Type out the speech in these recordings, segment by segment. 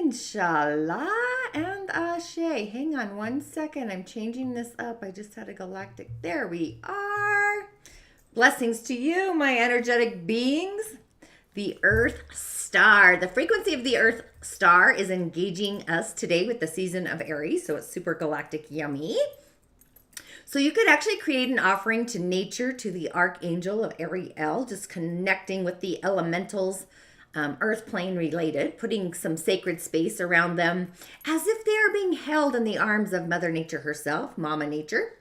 InShalla and Ashe. Hang on one second. I'm changing this up. I just had a galactic. There we are. Blessings to you, my energetic beings. The Earth Star. The frequency of the Earth Star is engaging us today with the season of Aries. So it's super galactic yummy. So you could actually create an offering to nature, to the Archangel of Ariel, just connecting with the elementals, earth plane related, putting some sacred space around them as if they are being held in the arms of Mother Nature herself, Mama Nature.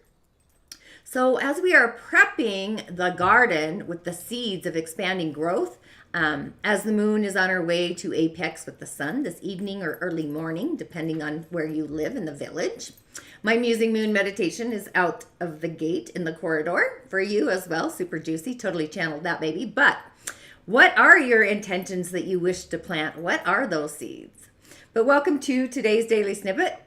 So as we are prepping the garden with the seeds of expanding growth, as the moon is on her way to apex with the sun this evening or early morning, depending on where you live in the village. My Musing Moon meditation is out of the gate in the corridor for you as well. Super juicy. Totally channeled that baby. But what are your intentions that you wish to plant? What are those seeds? But welcome to today's daily snippet.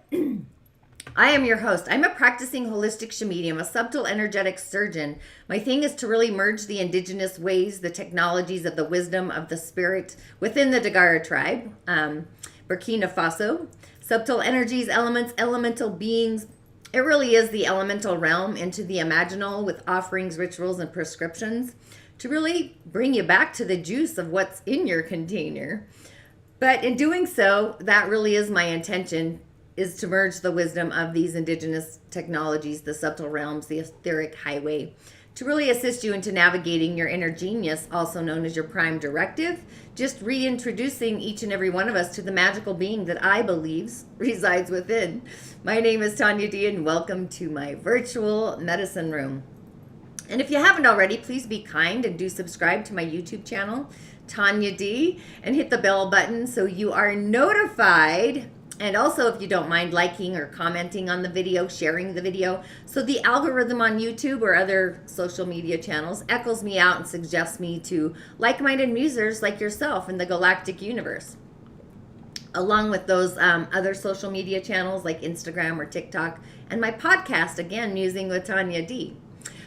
I am your host. I'm a practicing holistic shamedium, a subtle energetic surgeon. My thing is to really merge the indigenous ways, the technologies of the wisdom of the spirit within the Dagara tribe, Burkina Faso. Subtle energies, elements, elemental beings. It really is the elemental realm into the imaginal with offerings, rituals, and prescriptions to really bring you back to the juice of what's in your container. But in doing so, that really is my intention, is to merge the wisdom of these indigenous technologies, the subtle realms, the etheric highway, to really assist you into navigating your inner genius, also known as your prime directive, just reintroducing each and every one of us to the magical being that I believe resides within. My name is Tanya D, and welcome to my virtual medicine room. And if you haven't already, please be kind and do subscribe to my YouTube channel, Tanya D, and hit the bell button so you are notified. And also, if you don't mind liking or commenting on the video, sharing the video, so the algorithm on YouTube or other social media channels echoes me out and suggests me to like-minded musers like yourself in the galactic universe. Along with those other social media channels like Instagram or TikTok, and my podcast, again, Musing with Tanya D.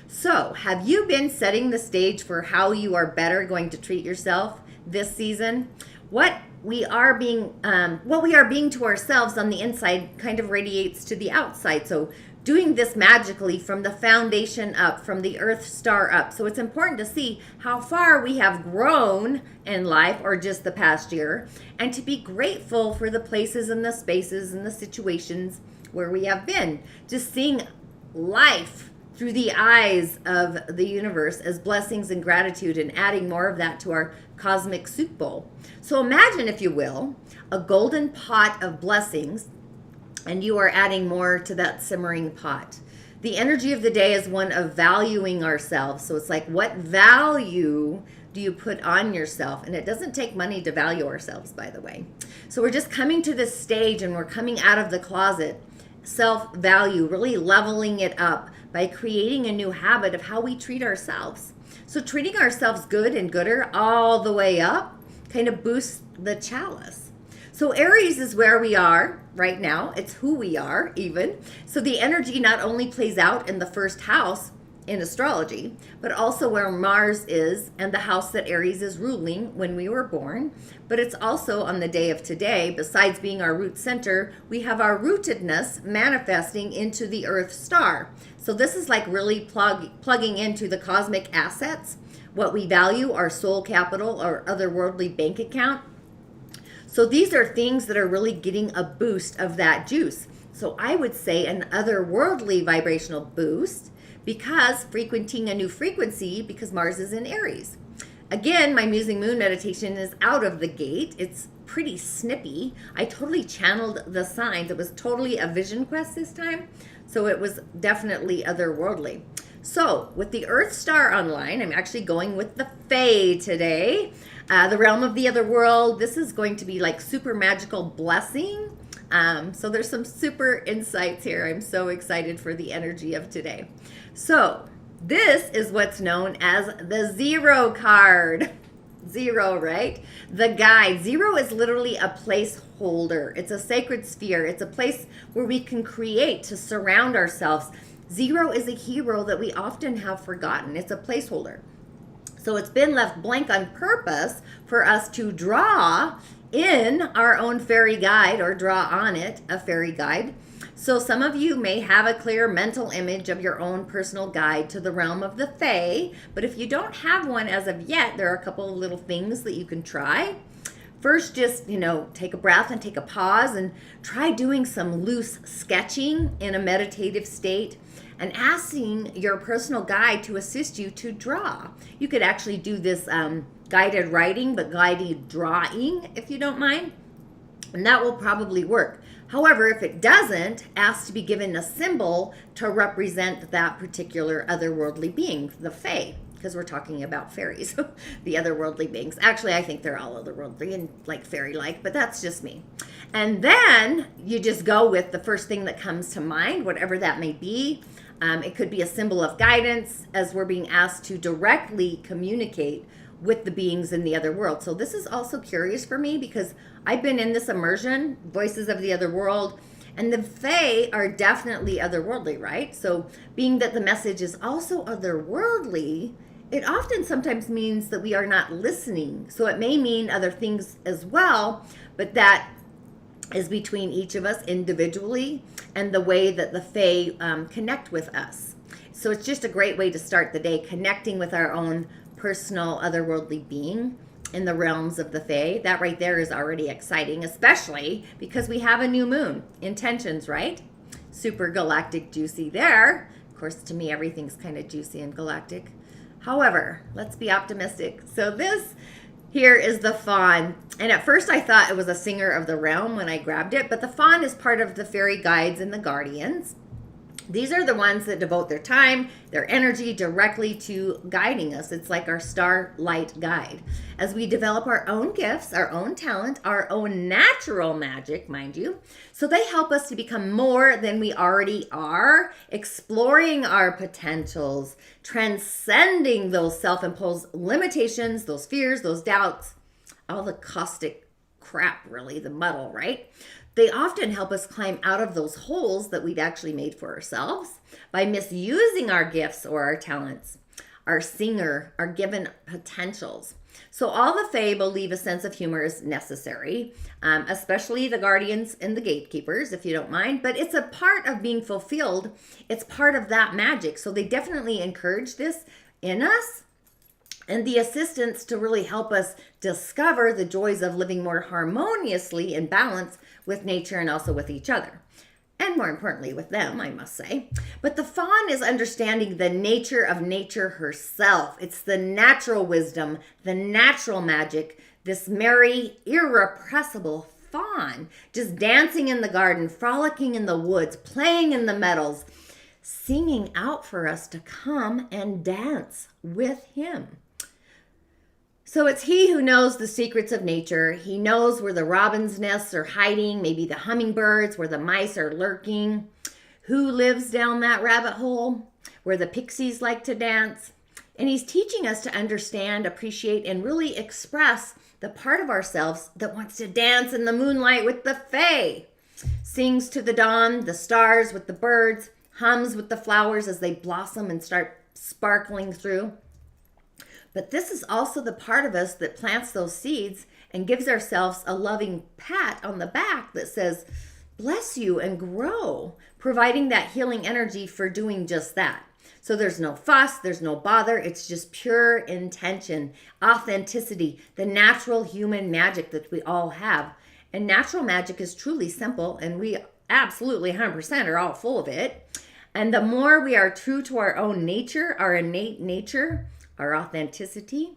So, have you been setting the stage for how you are better going to treat yourself this season? What we are being to ourselves on the inside kind of radiates to the outside. So doing this magically from the foundation up, from the Earth Star up. So it's important to see how far we have grown in life or just the past year, and to be grateful for the places and the spaces and the situations where we have been. Just seeing life through the eyes of the universe as blessings and gratitude, and adding more of that to our cosmic soup bowl. So imagine, if you will, a golden pot of blessings, and you are adding more to that simmering pot. The energy of the day is one of valuing ourselves. So it's like, what value do you put on yourself? And it doesn't take money to value ourselves, by the way. So we're just coming to this stage, and we're coming out of the closet. Self-value, really leveling it up by creating a new habit of how we treat ourselves. So treating ourselves good and gooder all the way up kind of boosts the chalice. So Aries is where we are right now. It's who we are even. So the energy not only plays out in the first house in astrology, but also where Mars is and the house that Aries is ruling when we were born. But it's also on the day of today, besides being our root center, we have our rootedness manifesting into the Earth Star. So this is like really plugging into the cosmic assets, what we value, our soul capital, our otherworldly bank account. So these are things that are really getting a boost of that juice. So I would say an otherworldly vibrational boost, because frequenting a new frequency, because Mars is in Aries. Again, my Musing Moon meditation is out of the gate. It's pretty snippy. I totally channeled the signs. It was totally a vision quest this time. So it was definitely otherworldly. So with the Earth Star online, I'm actually going with the Fae today. The realm of the other world. This is going to be like super magical blessing. So there's some super insights here. I'm so excited for the energy of today. So this is what's known as the zero card. Zero, right? The guide. Zero is literally a placeholder. It's a sacred sphere. It's a place where we can create to surround ourselves. Zero is a hero that we often have forgotten. It's a placeholder. So it's been left blank on purpose for us to draw in our own fairy guide or draw on it a fairy guide. So some of you may have a clear mental image of your own personal guide to the realm of the Fae, but if you don't have one as of yet, there are a couple of little things that you can try. First, just, take a breath and take a pause and try doing some loose sketching in a meditative state and asking your personal guide to assist you to draw. You could actually do this guided writing, but guided drawing, if you don't mind, and that will probably work. However, if it doesn't, ask to be given a symbol to represent that particular otherworldly being, the Fae, because we're talking about fairies, the otherworldly beings. Actually, I think they're all otherworldly and like fairy-like, but that's just me. And then you just go with the first thing that comes to mind, whatever that may be. It could be a symbol of guidance as we're being asked to directly communicate with the beings in the other world. So this is also curious for me because I've been in this immersion, Voices of the Other World, and the Fae are definitely otherworldly, right? So being that the message is also otherworldly, it often sometimes means that we are not listening. So it may mean other things as well, but that is between each of us individually and the way that the Fae connect with us. So it's just a great way to start the day, connecting with our own personal otherworldly being in the realms of the Fae. That right there is already exciting, especially because we have a new moon. Intentions, right? Super galactic juicy there. Of course, to me, everything's kind of juicy and galactic. However, let's be optimistic. So this here is the Faun. And at first I thought it was a singer of the realm when I grabbed it, but the Faun is part of the fairy guides and the guardians. These are the ones that devote their time, their energy directly to guiding us. It's like our starlight guide. As we develop our own gifts, our own talent, our own natural magic, mind you. So they help us to become more than we already are, exploring our potentials, transcending those self-imposed limitations, those fears, those doubts, all the caustic crap, really, the muddle, right? They often help us climb out of those holes that we've actually made for ourselves by misusing our gifts or our talents, our singer, our given potentials. So all the Fae believe a sense of humor is necessary, especially the guardians and the gatekeepers, if you don't mind. But it's a part of being fulfilled. It's part of that magic. So they definitely encourage this in us, and the assistance to really help us discover the joys of living more harmoniously in balance with nature and also with each other. And more importantly, with them, I must say. But the Faun is understanding the nature of nature herself. It's the natural wisdom, the natural magic, this merry, irrepressible Faun, just dancing in the garden, frolicking in the woods, playing in the meadows, singing out for us to come and dance with him. So it's he who knows the secrets of nature. He knows where the robin's nests are hiding, maybe the hummingbirds, where the mice are lurking, who lives down that rabbit hole, where the pixies like to dance. And he's teaching us to understand, appreciate, and really express the part of ourselves that wants to dance in the moonlight with the Fae. Sings to the dawn, the stars with the birds, hums with the flowers as they blossom and start sparkling through. But this is also the part of us that plants those seeds and gives ourselves a loving pat on the back that says, bless you and grow, providing that healing energy for doing just that. So there's no fuss, there's no bother. It's just pure intention, authenticity, the natural human magic that we all have. And natural magic is truly simple, and we absolutely 100% are all full of it. And the more we are true to our own nature, our innate nature, our authenticity,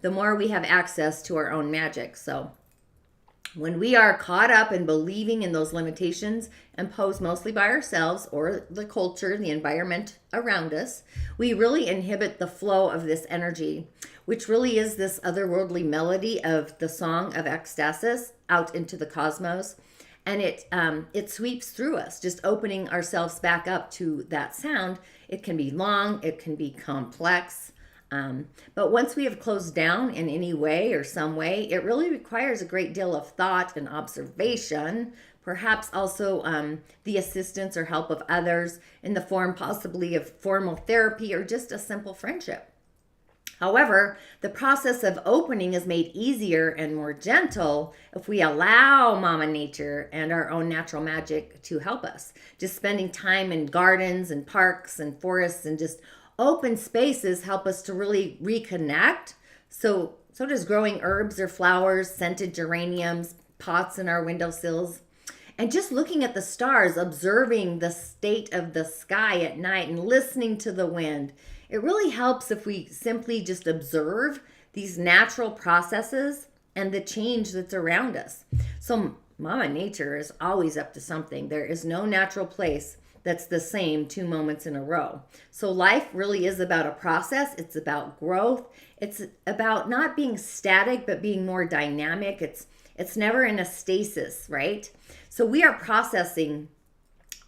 the more we have access to our own magic. So when we are caught up in believing in those limitations imposed mostly by ourselves or the culture, the environment around us, we really inhibit the flow of this energy, which really is this otherworldly melody of the song of ecstasis out into the cosmos. And it sweeps through us, just opening ourselves back up to that sound. It can be long, it can be complex. But once we have closed down in any way or some way, it really requires a great deal of thought and observation, perhaps also the assistance or help of others in the form possibly of formal therapy or just a simple friendship. However, the process of opening is made easier and more gentle if we allow Mama Nature and our own natural magic to help us. Just spending time in gardens and parks and forests and just open spaces help us to really reconnect. So does growing herbs or flowers, scented geraniums, pots in our windowsills. And just looking at the stars, observing the state of the sky at night and listening to the wind. It really helps if we simply just observe these natural processes and the change that's around us. So Mama Nature is always up to something. There is no natural place that's the same 2 moments in a row. So life really is about a process. It's about growth. It's about not being static, but being more dynamic. It's never in a stasis, right? So we are processing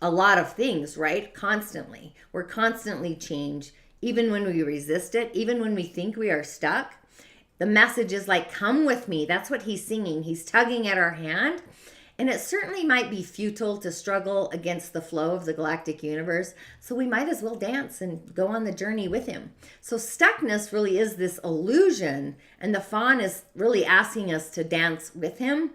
a lot of things, right? Constantly. We're constantly change. Even when we resist it, even when we think we are stuck, the message is like, come with me. That's what he's singing. He's tugging at our hand. And it certainly might be futile to struggle against the flow of the galactic universe. So we might as well dance and go on the journey with him. So stuckness really is this illusion. And the Faun is really asking us to dance with him.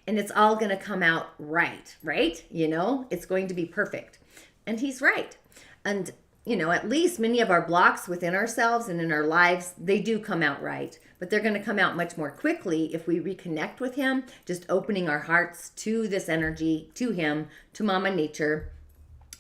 And it's all going to come out right? It's going to be perfect. And he's right. And at least many of our blocks within ourselves and in our lives, they do come out right. But they're going to come out much more quickly if we reconnect with him, just opening our hearts to this energy, to him, to Mama Nature.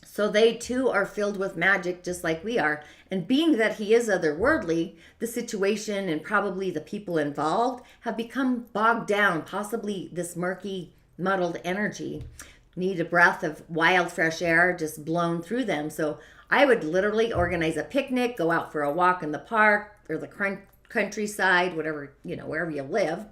So they too are filled with magic just like we are. And being that he is otherworldly, the situation and probably the people involved have become bogged down, possibly this murky, muddled energy. Need a breath of wild, fresh air just blown through them. So I would literally organize a picnic, go out for a walk in the park or the countryside, whatever, wherever you live,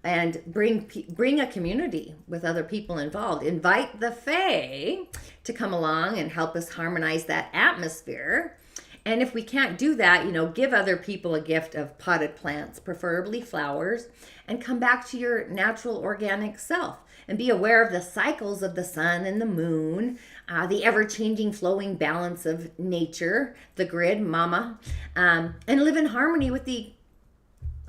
and bring a community with other people involved. Invite the Fae to come along and help us harmonize that atmosphere. And if we can't do that, give other people a gift of potted plants, preferably flowers, and come back to your natural organic self and be aware of the cycles of the sun and the moon, the ever-changing flowing balance of nature, the grid, Mama, and live in harmony with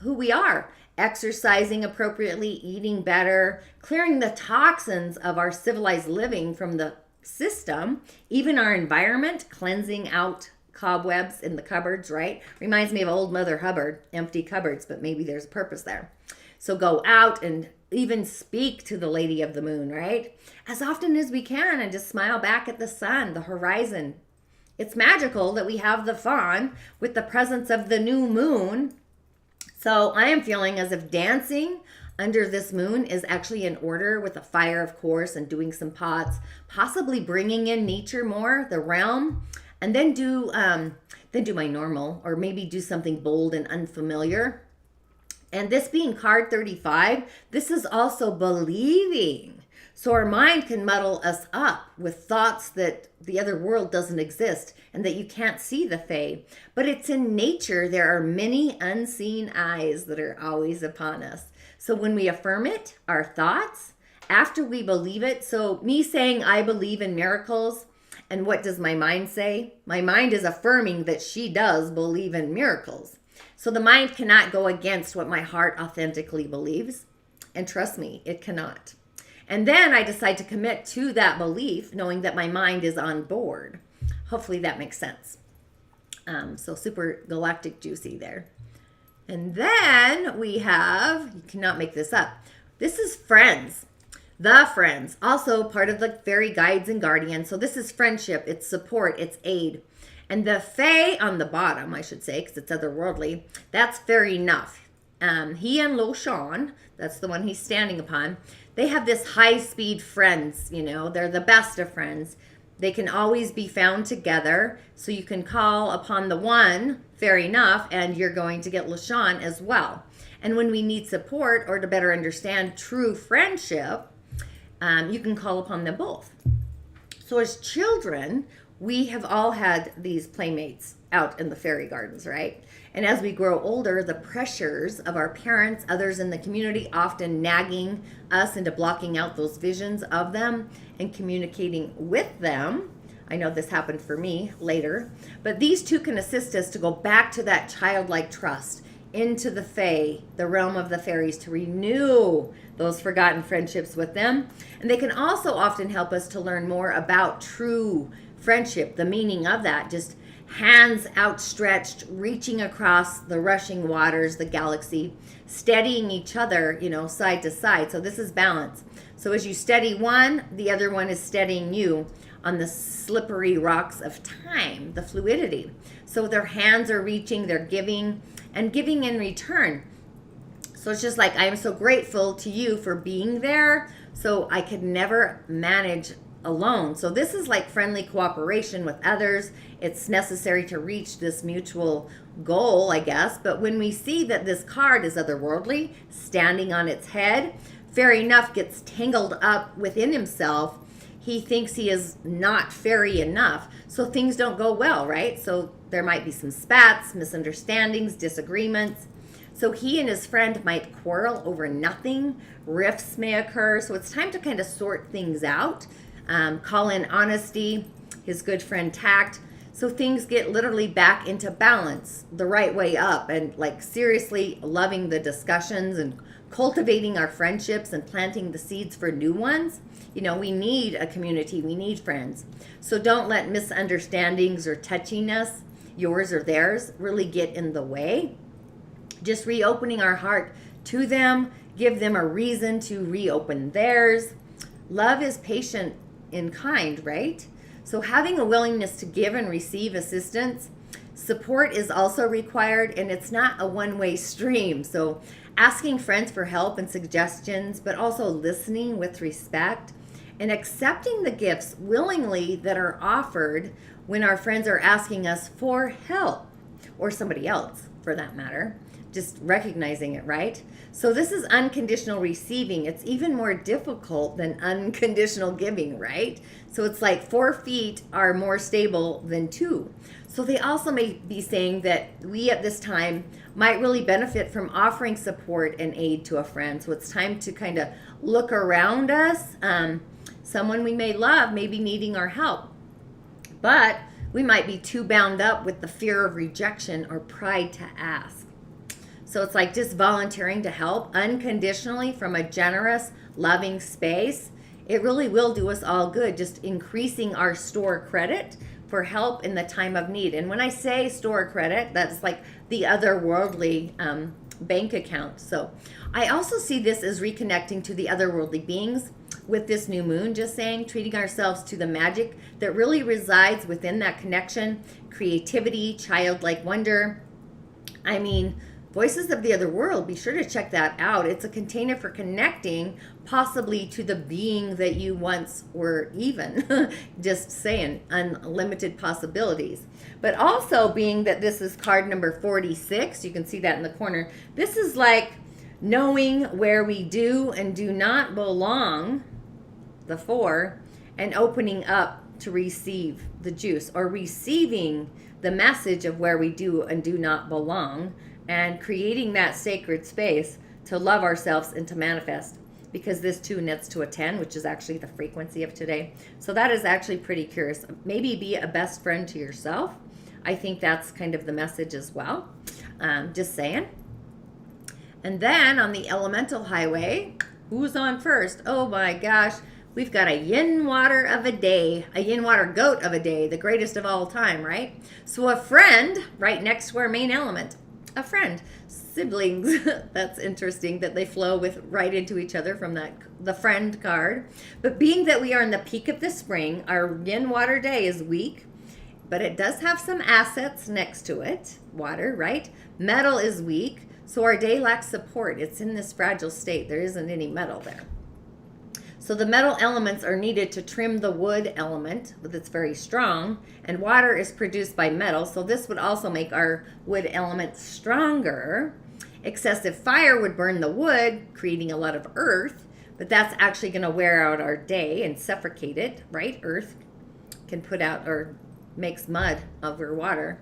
who we are, exercising appropriately, eating better, clearing the toxins of our civilized living from the system, even our environment, cleansing out cobwebs in the cupboards, right? Reminds me of old Mother Hubbard, empty cupboards, but maybe there's a purpose there. So go out and even speak to the Lady of the Moon, right? As often as we can, and just smile back at the sun, the horizon. It's magical that we have the Faun with the presence of the new moon. So I am feeling as if dancing under this moon is actually in order with the fire, of course, and doing some pots, possibly bringing in nature more, the realm, and then do my normal, or maybe do something bold and unfamiliar. And this being card 35, this is also believing. So our mind can muddle us up with thoughts that the other world doesn't exist and that you can't see the Fae. But it's in nature. There are many unseen eyes that are always upon us. So when we affirm it, our thoughts, after we believe it, so me saying I believe in miracles, and what does my mind say? My mind is affirming that she does believe in miracles. So the mind cannot go against what my heart authentically believes. And trust me, it cannot. And then I decide to commit to that belief, knowing that my mind is on board. Hopefully that makes sense. So super galactic juicy there. And then we have, you cannot make this up. This is friends. The friends, also part of the fairy guides and guardians. So this is friendship, it's support, it's aid. And the Fae on the bottom, I should say, because it's otherworldly, that's fair enough. He and Lo Shan, that's the one he's standing upon, they have this high-speed friends, they're the best of friends. They can always be found together, so you can call upon the one, fair enough, and you're going to get Lo Shan as well. And when we need support or to better understand true friendship, you can call upon them both. So as children, we have all had these playmates out in the fairy gardens, right? And as we grow older, the pressures of our parents, others in the community, often nagging us into blocking out those visions of them and communicating with them, I know this happened for me later. But these two can assist us to go back to that childlike trust, into the fae, the realm of the fairies, to renew those forgotten friendships with them. And they can also often help us to learn more about true friendship, the meaning of that, just hands outstretched, reaching across the rushing waters, the galaxy, steadying each other, side to side. So this is balance. So as you steady one, the other one is steadying you on the slippery rocks of time, the fluidity. So their hands are reaching, they're giving, and giving in return. So it's just like, I am so grateful to you for being there, so I could never manage alone. So this is like friendly cooperation with others. It's necessary to reach this mutual goal, I guess. But when we see that this card is otherworldly, standing on its head, Fairy Enough gets tangled up within himself. He thinks he is not fairy enough, so things don't go well, right? So there might be some spats, misunderstandings, disagreements. So he and his friend might quarrel over nothing. Rifts may occur. So it's time to kind of sort things out. Call in honesty, his good friend tact. So things get literally back into balance, the right way up, and like seriously loving the discussions and cultivating our friendships and planting the seeds for new ones. We need a community, we need friends. So don't let misunderstandings or touchiness, yours or theirs, really get in the way. Just reopening our heart to them, give them a reason to reopen theirs. Love is patient in kind, right? So having a willingness to give and receive assistance. Support is also required, and it's not a one-way stream. So asking friends for help and suggestions, but also listening with respect and accepting the gifts willingly that are offered when our friends are asking us for help, or somebody else for that matter. Just recognizing it, right? So this is unconditional receiving. It's even more difficult than unconditional giving, right? So it's like 4 feet are more stable than 2. So they also may be saying that we at this time might really benefit from offering support and aid to a friend. So it's time to kind of look around us. Someone we may love may be needing our help, but we might be too bound up with the fear of rejection or pride to ask. So it's like just volunteering to help unconditionally from a generous, loving space. It really will do us all good, just increasing our store credit for help in the time of need. And when I say store credit, that's like the otherworldly bank account. So I also see this as reconnecting to the otherworldly beings with this new moon, just saying, treating ourselves to the magic that really resides within that connection, creativity, childlike wonder. I mean, Voices of the Other World, be sure to check that out. It's a container for connecting possibly to the being that you once were even. Just saying, unlimited possibilities. But also being that this is card number 46, you can see that in the corner. This is like knowing where we do and do not belong, the 4, and opening up to receive the juice, or receiving the message of where we do and do not belong, and creating that sacred space to love ourselves and to manifest, because this 2 nets to a 10, which is actually the frequency of today. So that is actually pretty curious. Maybe be a best friend to yourself. I think that's kind of the message as well. Just saying. And then on the elemental highway, who's on first? Oh my gosh. We've got a yin water of a day, a yin water goat of a day, the greatest of all time, right? So a friend right next to our main element. A friend, siblings. That's interesting that they flow with right into each other from the friend card. But being that we are in the peak of the spring, our yin water day is weak, but it does have some assets next to it. Water, right? Metal is weak, so our day lacks support. It's in this fragile state. There isn't any metal there. So the metal elements are needed to trim the wood element, that's very strong, and water is produced by metal, so this would also make our wood element stronger. Excessive fire would burn the wood, creating a lot of earth, but that's actually going to wear out our day and suffocate it, right? Earth can put out or makes mud over water.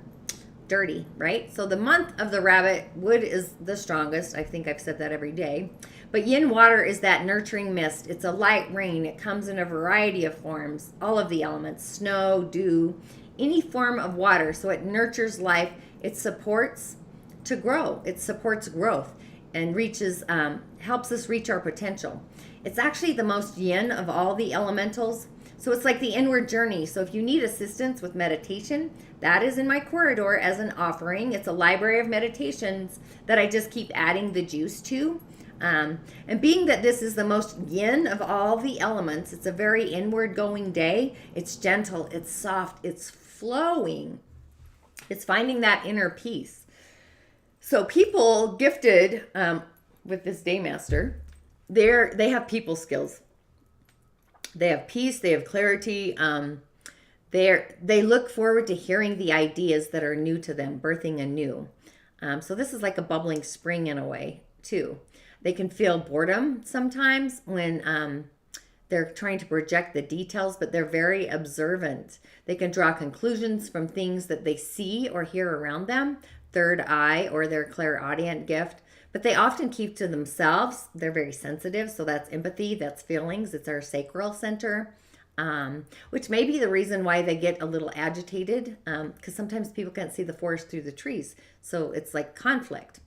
Dirty, right? So the month of the rabbit, wood is the strongest. I think I've said that every day. But yin water is that nurturing mist. It's a light rain. It comes in a variety of forms, all of the elements, snow, dew, any form of water. So it nurtures life. It supports to grow. It supports growth and helps us reach our potential. It's actually the most yin of all the elementals. So it's like the inward journey. So if you need assistance with meditation, that is in my corridor as an offering. It's a library of meditations that I just keep adding the juice to. And being that this is the most yin of all the elements, it's a very inward going day. It's gentle, it's soft, it's flowing. It's finding that inner peace. So people gifted with this Daymaster, they have people skills. They have peace, they have clarity. They look forward to hearing the ideas that are new to them, birthing anew. So this is like a bubbling spring in a way, too. They can feel boredom sometimes when they're trying to project the details, but they're very observant. They can draw conclusions from things that they see or hear around them, third eye or their clairaudient gift. But they often keep to themselves. They're very sensitive, so that's empathy, that's feelings. It's our sacral center, which may be the reason why they get a little agitated, because sometimes people can't see the forest through the trees. So it's like conflict.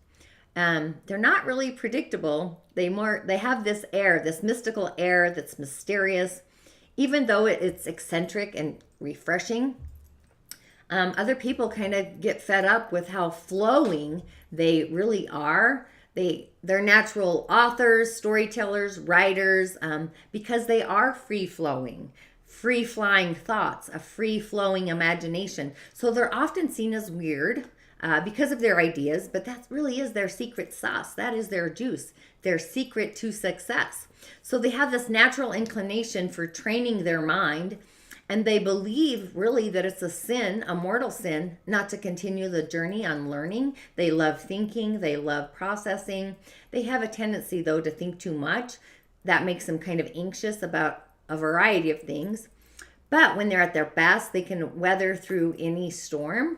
They're not really predictable. They have this air, this mystical air that's mysterious, even though it's eccentric and refreshing. Other people kind of get fed up with how flowing they really are. They're natural authors, storytellers, writers, because they are free-flowing, free-flying thoughts, a free-flowing imagination. So they're often seen as weird because of their ideas, but that really is their secret sauce. That is their juice, their secret to success. So they have this natural inclination for training their mind, and they believe really that it's a sin, a mortal sin, not to continue the journey on learning. They love thinking. They love processing. They have a tendency, though, to think too much. That makes them kind of anxious about a variety of things. But when they're at their best, they can weather through any storm.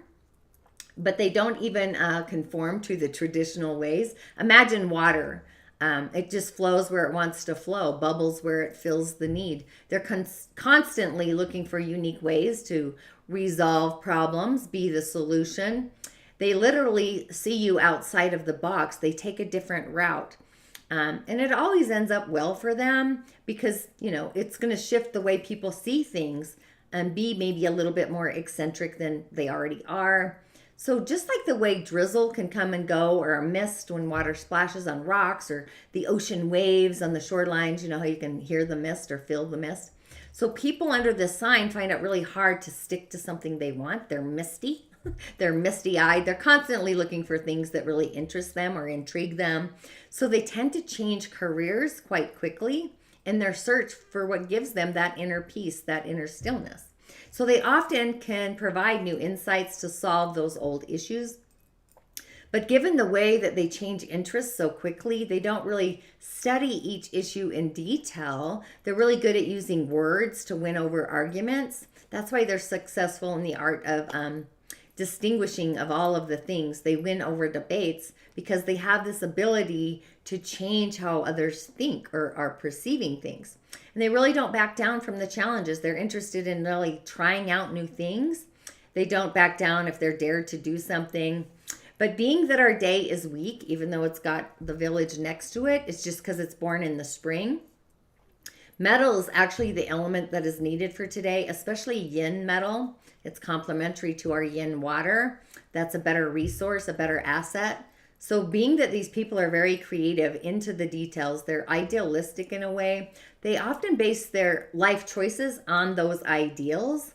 But they don't even conform to the traditional ways. Imagine water. It just flows where it wants to flow, bubbles where it feels the need. They're constantly looking for unique ways to resolve problems, be the solution. They literally see you outside of the box. They take a different route. And it always ends up well for them because, it's going to shift the way people see things and be maybe a little bit more eccentric than they already are. So just like the way drizzle can come and go, or a mist when water splashes on rocks, or the ocean waves on the shorelines, how you can hear the mist or feel the mist. So people under this sign find it really hard to stick to something they want. They're misty. They're misty-eyed. They're constantly looking for things that really interest them or intrigue them. So they tend to change careers quite quickly in their search for what gives them that inner peace, that inner stillness. So they often can provide new insights to solve those old issues. But given the way that they change interests so quickly, they don't really study each issue in detail. They're really good at using words to win over arguments. That's why they're successful in the art of distinguishing of all of the things. They win over debates because they have this ability to change how others think or are perceiving things. And they really don't back down from the challenges. They're interested in really trying out new things. They don't back down if they're dared to do something. But being that our day is weak, even though it's got the village next to it, it's just because it's born in the spring. Metal is actually the element that is needed for today, especially yin metal. It's complementary to our yin water. That's a better resource, a better asset. So being that these people are very creative, into the details, they're idealistic in a way, they often base their life choices on those ideals,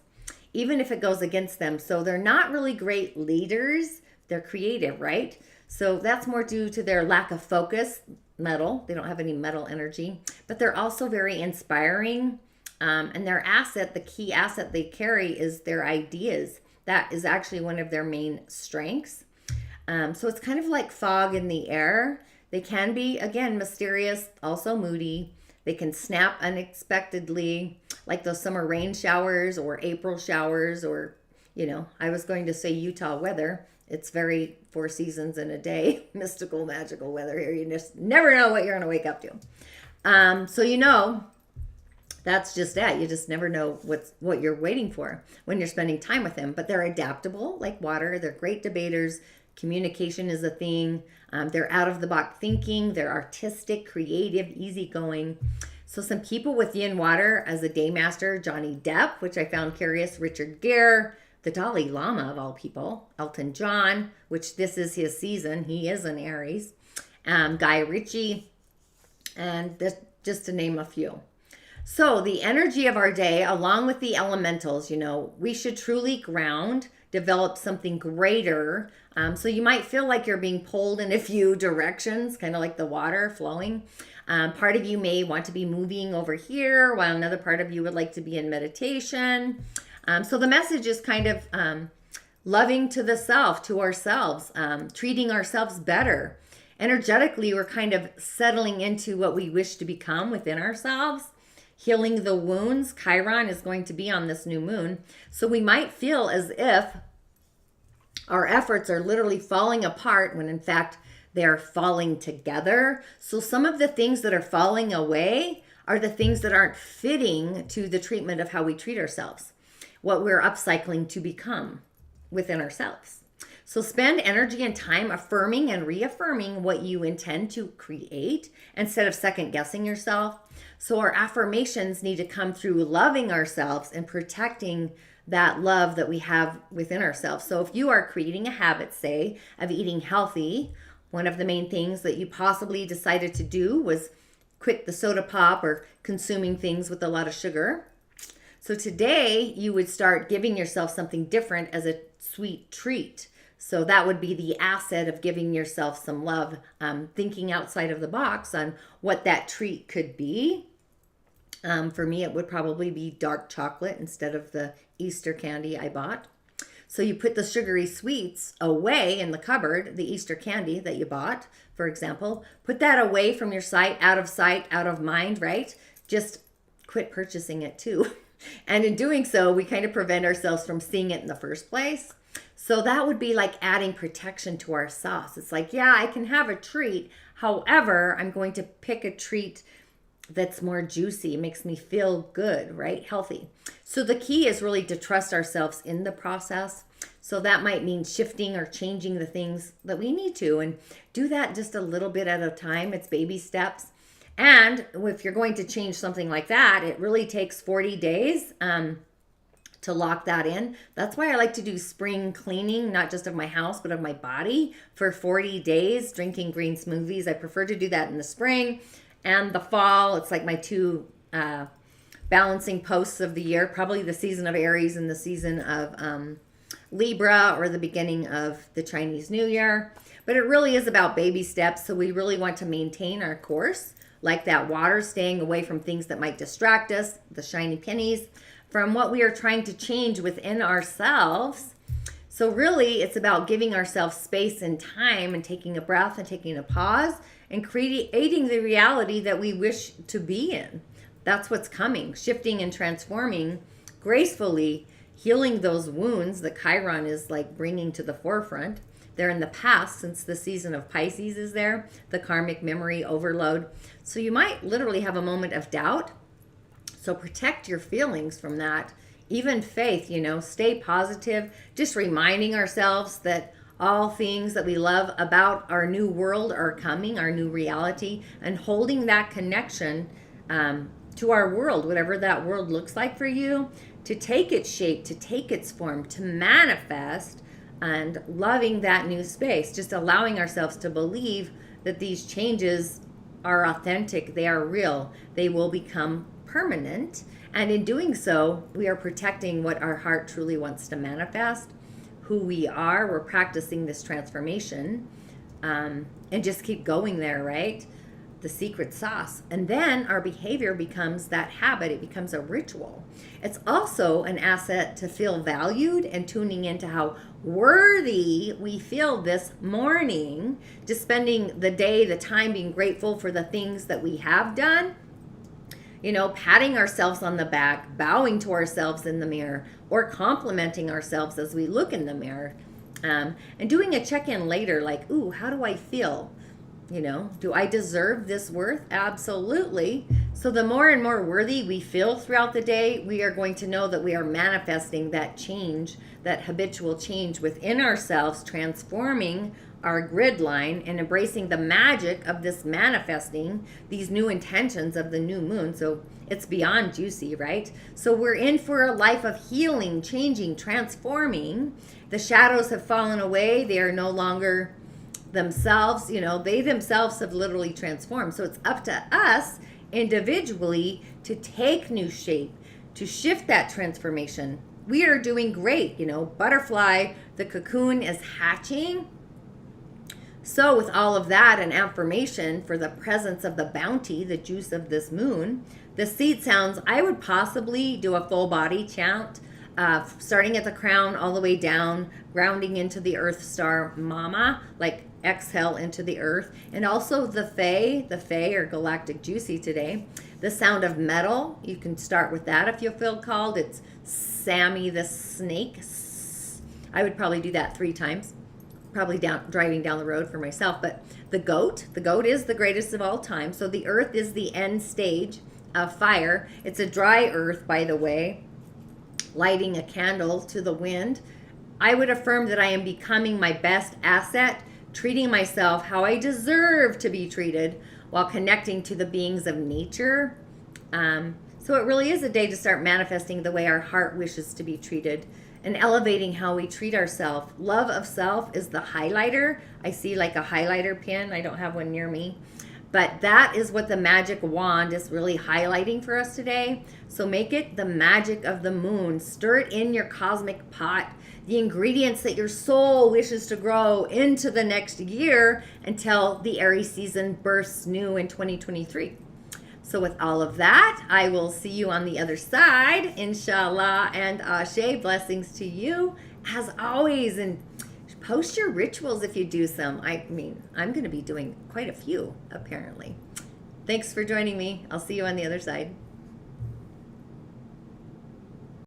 even if it goes against them. So they're not really great leaders. They're creative, right? So that's more due to their lack of focus, metal. They don't have any metal energy, but they're also very inspiring. And their asset, the key asset they carry, is their ideas. That is actually one of their main strengths. So it's kind of like fog in the air. They can be, again, mysterious, also moody. They can snap unexpectedly, like those summer rain showers or April showers, or, I was going to say Utah weather. It's very 4 seasons in a day, mystical, magical weather here. You just never know what you're going to wake up to. So that's just it. You just never know what you're waiting for when you're spending time with them. But they're adaptable like water. They're great debaters. Communication is a thing. They're out of the box thinking. They're artistic, creative, easygoing. So some people with yin water as a day master, Johnny Depp, which I found curious, Richard Gere, the Dalai Lama of all people, Elton John, which this is his season. He is an Aries. Guy Ritchie, and this, just to name a few. So the energy of our day, along with the elementals, we should truly ground, develop something greater. So you might feel like you're being pulled in a few directions, kind of like the water flowing. Part of you may want to be moving over here, while another part of you would like to be in meditation. So the message is kind of loving to the self, to ourselves, treating ourselves better. Energetically, we're kind of settling into what we wish to become within ourselves. Healing the wounds. Chiron is going to be on this new moon. So we might feel as if our efforts are literally falling apart when in fact they're falling together. So some of the things that are falling away are the things that aren't fitting to the treatment of how we treat ourselves, what we're upcycling to become within ourselves. So spend energy and time affirming and reaffirming what you intend to create instead of second guessing yourself. So our affirmations need to come through loving ourselves and protecting that love that we have within ourselves. So if you are creating a habit, say, of eating healthy, one of the main things that you possibly decided to do was quit the soda pop or consuming things with a lot of sugar. So today you would start giving yourself something different as a sweet treat. So that would be the asset of giving yourself some love, thinking outside of the box on what that treat could be. For me, it would probably be dark chocolate instead of the Easter candy I bought. So you put the sugary sweets away in the cupboard, the Easter candy that you bought, for example. Put that away from your sight, out of mind, right? Just quit purchasing it too. And in doing so, we kind of prevent ourselves from seeing it in the first place. So that would be like adding protection to our sauce. It's like, yeah, I can have a treat. However, I'm going to pick a treat that's more juicy, makes me feel good, right? Healthy. So the key is really to trust ourselves in the process. So that might mean shifting or changing the things that we need to, and do that just a little bit at a time. It's baby steps. And if you're going to change something like that, it really takes 40 days to lock that in. That's why I like to do spring cleaning, not just of my house, but of my body for 40 days, drinking green smoothies. I prefer to do that in the spring and the fall. It's like my two balancing posts of the year, probably the season of Aries and the season of Libra, or the beginning of the Chinese New Year. But it really is about baby steps. So we really want to maintain our course, like that water, staying away from things that might distract us, the shiny pennies, from what we are trying to change within ourselves. So really, it's about giving ourselves space and time and taking a breath and taking a pause and creating the reality that we wish to be in. That's what's coming, shifting and transforming gracefully, healing those wounds that Chiron is like bringing to the forefront. They're in the past since the season of Pisces is there, the karmic memory overload. So you might literally have a moment of doubt. So protect your feelings from that. Even faith, stay positive. Just reminding ourselves that all things that we love about our new world are coming, our new reality, and holding that connection to our world, whatever that world looks like for you, to take its shape, to take its form, to manifest, and loving that new space. Just allowing ourselves to believe that these changes are authentic, they are real, they will become permanent, and in doing so we are protecting what our heart truly wants to manifest, who we are. We're practicing this transformation, and just keep going there, right? The secret sauce. And then our behavior becomes that habit. It becomes a ritual. It's also an asset to feel valued and tuning into how worthy we feel this morning, just spending the day, the time being grateful for the things that we have done. Patting ourselves on the back, bowing to ourselves in the mirror, or complimenting ourselves as we look in the mirror. And doing a check-in later, like, ooh, how do I feel? You know, do I deserve this worth? Absolutely. So the more and more worthy we feel throughout the day, we are going to know that we are manifesting that change, that habitual change within ourselves, transforming our grid line and embracing the magic of this manifesting these new intentions of the new moon. So it's beyond juicy, right? So we're in for a life of healing, changing, transforming. The shadows have fallen away. They are no longer themselves, you know, they themselves have literally transformed. So it's up to us individually to take new shape, to shift that transformation. We are doing great, you know, butterfly, the cocoon is hatching. So with all of that and affirmation for the presence of the bounty, the juice of this moon, the seed sounds, I would possibly do a full body chant, starting at the crown all the way down, grounding into the earth star mama, like exhale into the earth. And also the Fae are galactic juicy today. The sound of metal, you can start with that if you feel called. It's Sammy the snake. I would probably do that 3 times. Probably driving down the road for myself. But the goat is the greatest of all time. So the earth is the end stage of fire. It's a dry earth, by the way. Lighting a candle to the wind. I would affirm that I am becoming my best asset, treating myself how I deserve to be treated while connecting to the beings of nature. So it really is a day to start manifesting the way our heart wishes to be treated and elevating how we treat ourselves. Love of self is the highlighter. I see like a highlighter pen. I don't have one near me. But that is what the magic wand is really highlighting for us today. So make it the magic of the moon. Stir it in your cosmic pot, the ingredients that your soul wishes to grow into the next year until the Aries season bursts new in 2023. So with all of that, I will see you on the other side. InShalla and Ashe. Blessings to you as always. And post your rituals if you do some. I mean, I'm going to be doing quite a few, apparently. Thanks for joining me. I'll see you on the other side.